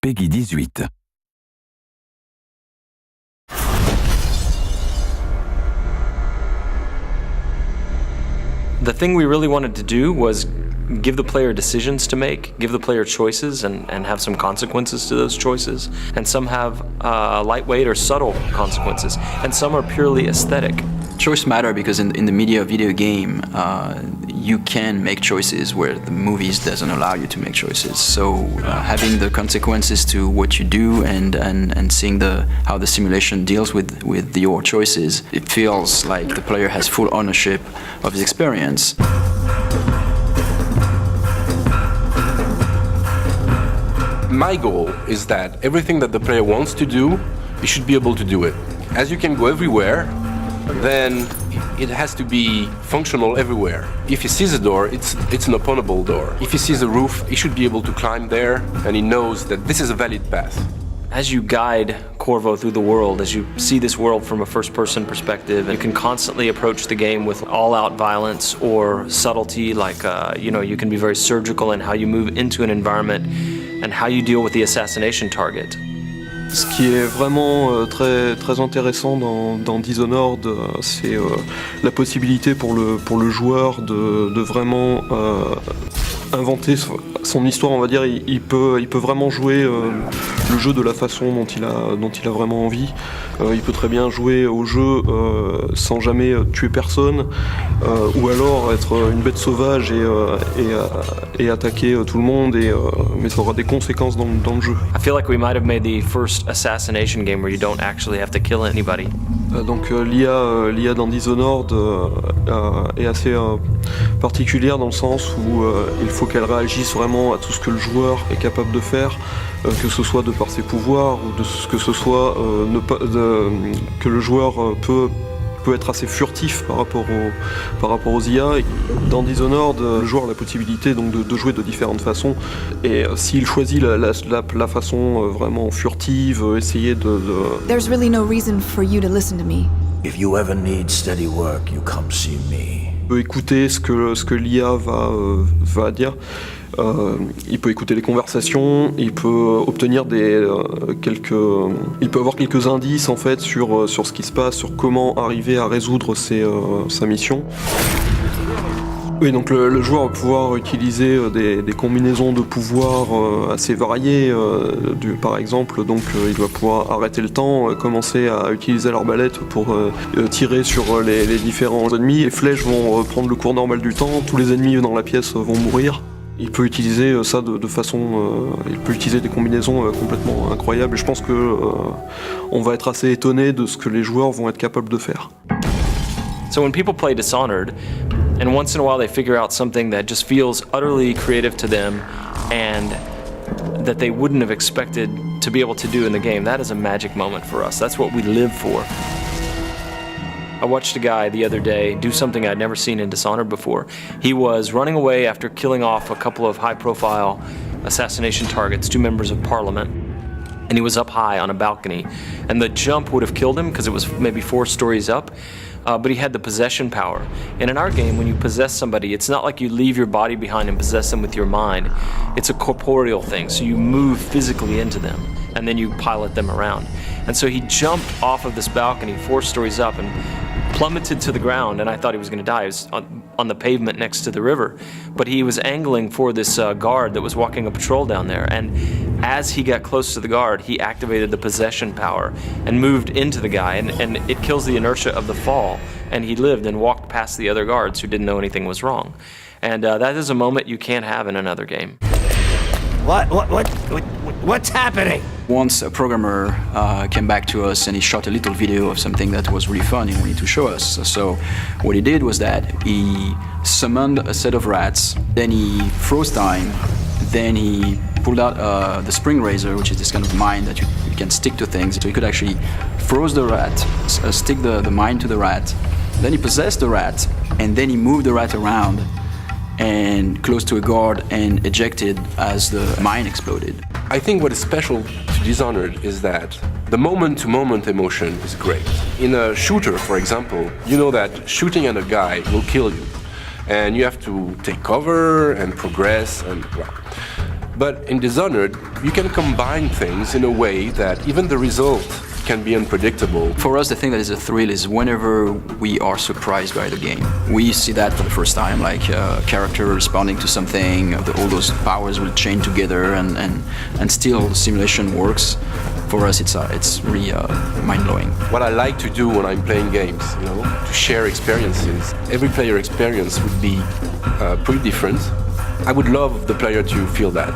Peggy 18. The thing we really wanted to do was give the player decisions to make, give the player choices and have some consequences to those choices. And some have lightweight or subtle consequences, and some are purely aesthetic. Choice matter because in the media video game, you can make choices where the movies doesn't allow you to make choices. So having the consequences to what you do and seeing how the simulation deals with your choices, it feels like the player has full ownership of his experience. My goal is that everything that the player wants to do, he should be able to do it. As you can go everywhere, then it has to be functional everywhere. If he sees a door, it's an openable door. If he sees a roof, he should be able to climb there, and he knows that this is a valid path. As you guide Corvo through the world, as you see this world from a first-person perspective, you can constantly approach the game with all-out violence or subtlety, like you can be very surgical in how you move into an environment and how you deal with the assassination target. Ce qui est vraiment très intéressant dans Dishonored, c'est la possibilité pour le joueur de vraiment inventer son histoire, on va dire. Il peut vraiment jouer le jeu de la façon dont il a vraiment envie. Il peut très bien jouer au jeu sans jamais tuer personne, ou alors être une bête sauvage et attaquer tout le monde, mais ça aura des conséquences dans le jeu. I feel like we might have made the first assassination game where you don't actually have to kill anybody. Donc l'IA dans Dishonored est assez particulière dans le sens où il faut qu'elle réagisse vraiment à tout ce que le joueur est capable de faire, que ce soit de par ses pouvoirs ou que ce soit que le joueur peut être assez furtif par rapport aux IA. Dans Dishonored, le joueur a la possibilité donc de jouer de différentes façons, et s'il choisit la façon vraiment furtive, essayer de... There's really no reason for you to listen to me. If you ever need steady work, you come see me. Il peut écouter ce que l'IA va dire. Il peut écouter les conversations, il peut obtenir il peut avoir quelques indices en fait sur ce qui se passe, sur comment arriver à résoudre sa mission. Oui, donc le joueur va pouvoir utiliser des combinaisons de pouvoirs assez variées. Par exemple, donc il va pouvoir arrêter le temps, commencer à utiliser l'arbalète pour tirer sur les différents ennemis. Les flèches vont prendre le cours normal du temps, tous les ennemis dans la pièce vont mourir. Il peut utiliser ça de façon... il peut utiliser des combinaisons complètement incroyables, et je pense que on va être assez étonné de ce que les joueurs vont être capables de faire. So when people play Dishonored, and once in a while they figure out something that just feels utterly creative to them and that they wouldn't have expected to be able to do in the game, that is a magic moment for us. That's what we live for. I watched a guy the other day do something I'd never seen in Dishonored before. He was running away after killing off a couple of high-profile assassination targets, 2 members of parliament, and he was up high on a balcony. And the jump would have killed him because it was maybe 4 stories up, but he had the possession power. And in our game, when you possess somebody, it's not like you leave your body behind and possess them with your mind. It's a corporeal thing, so you move physically into them, and then you pilot them around. And so he jumped off of this balcony 4 stories up and plummeted to the ground, and I thought he was going to die. He was on the pavement next to the river, but he was angling for this guard that was walking a patrol down there, and as he got close to the guard, he activated the possession power and moved into the guy, and it kills the inertia of the fall, and he lived and walked past the other guards who didn't know anything was wrong. And that is a moment you can't have in another game. What's happening? Once a programmer came back to us and he shot a little video of something that was really fun and wanted to show us. So what he did was that he summoned a set of rats, then he froze time, then he pulled out the spring razor, which is this kind of mine that you can stick to things. So he could actually froze the rat, stick the mine to the rat, then he possessed the rat, and then he moved the rat around and close to a guard and ejected as the mine exploded. I think what is special to Dishonored is that the moment-to-moment emotion is great. In a shooter, for example, you know that shooting at a guy will kill you, and you have to take cover and progress, and well. But in Dishonored, you can combine things in a way that even the result can be unpredictable. For us, the thing that is a thrill is whenever we are surprised by the game. We see that for the first time, like a character responding to something, all those powers will chain together, and still the simulation works. For us, it's really mind-blowing. What I like to do when I'm playing games, to share experiences. Every player experience would be pretty different. I would love the player to feel that.